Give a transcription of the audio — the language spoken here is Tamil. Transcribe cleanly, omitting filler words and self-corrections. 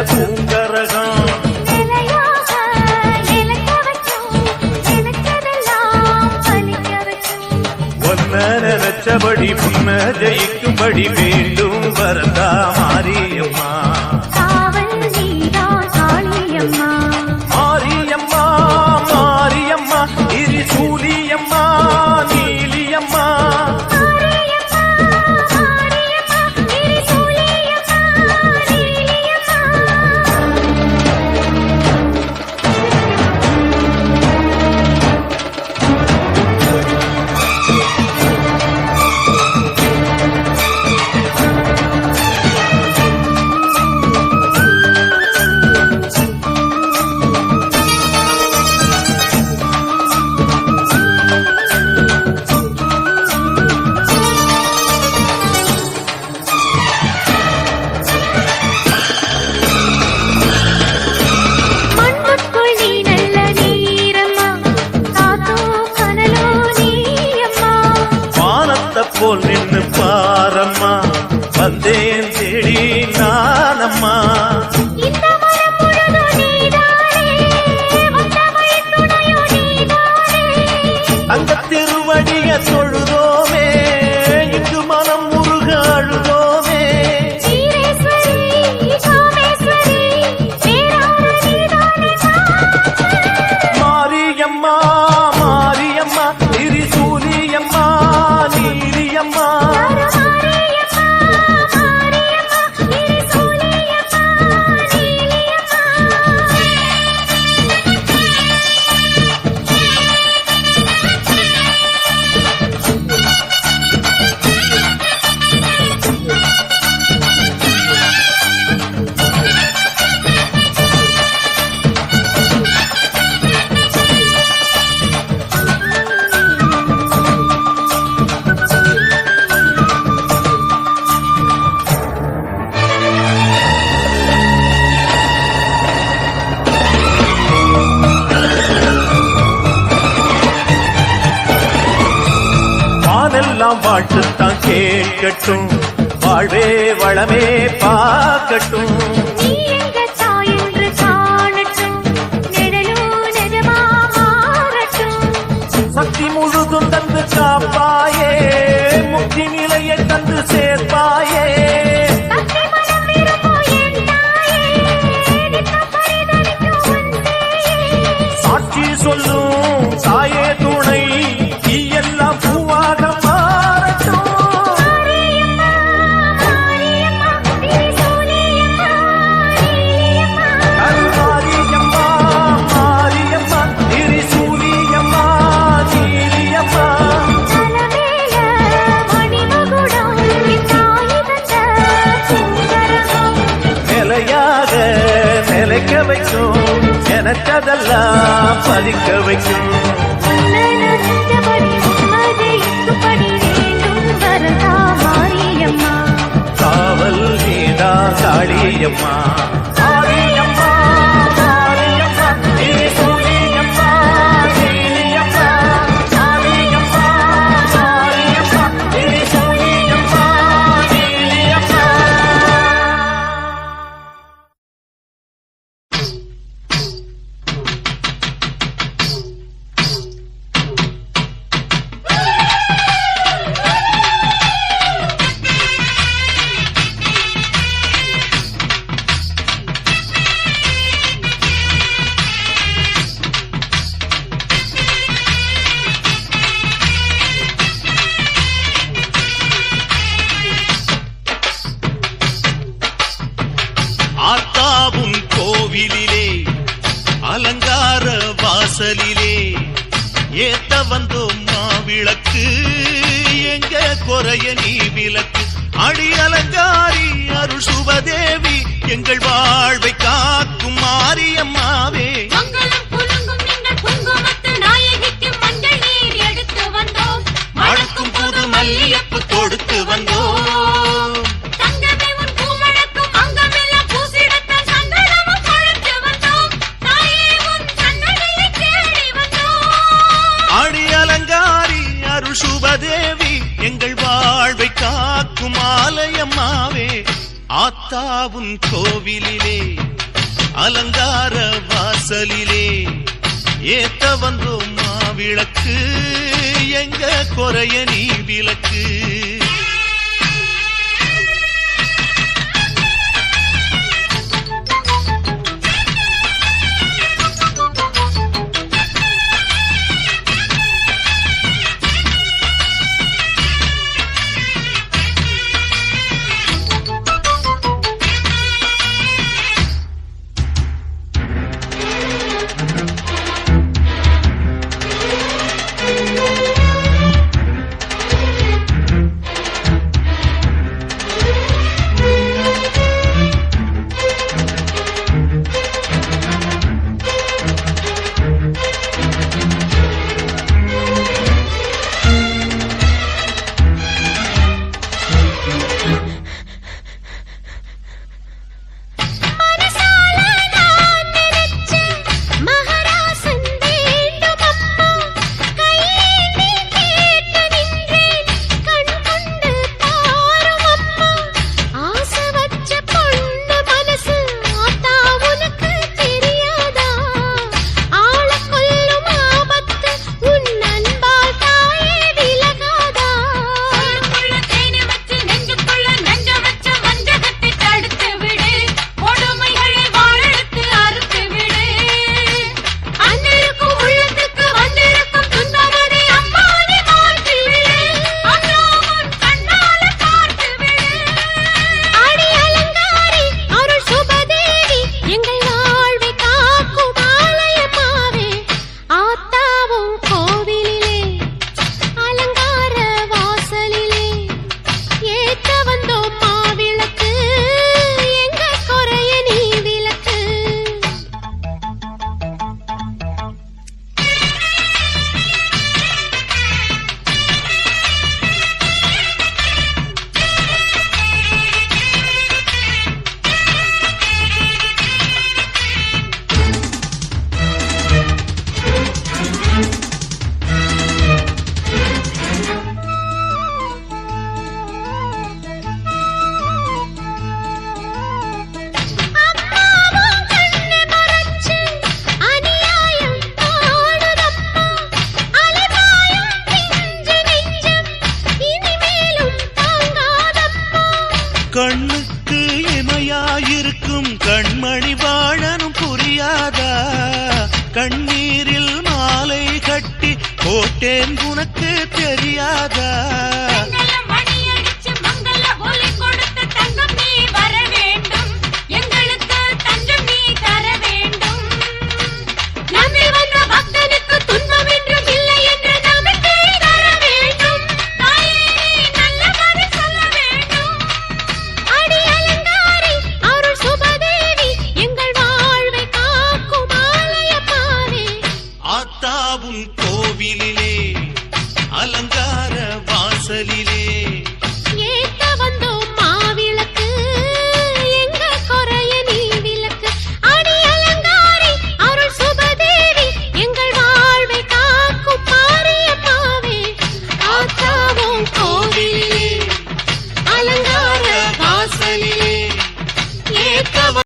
பூங்கரகம் நினைச்சபடி புன்ன ஜெயிக்கும்படி வேண்டும் வரதா மாரியம்மா மாரியம்மா மாரியம்மா திரிசூலியம்மா நீலியம்மா போல் நின்று பாரம்மா வந்தேன் தேடி நானம்மா அந்த திருவடிய தொழுதோமே இங்கு மனம் முருக அழுதோமே மாரியம்மா மாரியம்மா திரிசூலியம்மா நீலியம்மா வாழ்த்துத்தான் கேட்கட்டும் வாழ்வே வளமே பார்க்கட்டும் சக்தி முழுதும் தந்து காப்பாயே முக்தி நிலையை தந்து சேர்ப்பாயே சாட்சி சொல்லும் தாயே துணை எல்லாம் பூவாக நிலைக்க வைக்கும் எனக்கதெல்லாம் பதிக்க வைக்கும் காவல் நீதா காளியம்மா மாரியம்மா மாரியம்மா திரிசூலியம்மா நீலியம்மா மாரியம்மா மாரியம்மா திரிசூலியம்மா நீலியம்மா ஆத்தாவும் கோவிலிலே அலங்கார வாசலிலே ஏத்த வந்தோம் மாவிளக்கு எங்க குறைய நீ விளக்கு அடி அலங்காரி அருள் சுபதேவி எங்கள் வாழ்வை காக்கும் மாரியம்மாவே மணக்கும் புது மல்லியப்பு தொடுத்து வந்தோம் சுபதேவி எங்கள் வாழ்வை காக்கும் ஆலயம்மாவே ஆத்த ஆத்தாவும் கோவிலிலே அலங்கார வாசலிலே ஏத்த வந்தோம் மாவிளக்கு எங்க குறைய நீ விளக்கு. கண்ணுக்கு இமையாயிருக்கும் கண்மணி வாழனும் புரியாதா? கண்ணீரில் மாலை கட்டி போட்டேன் உனக்கு தெரியாதா?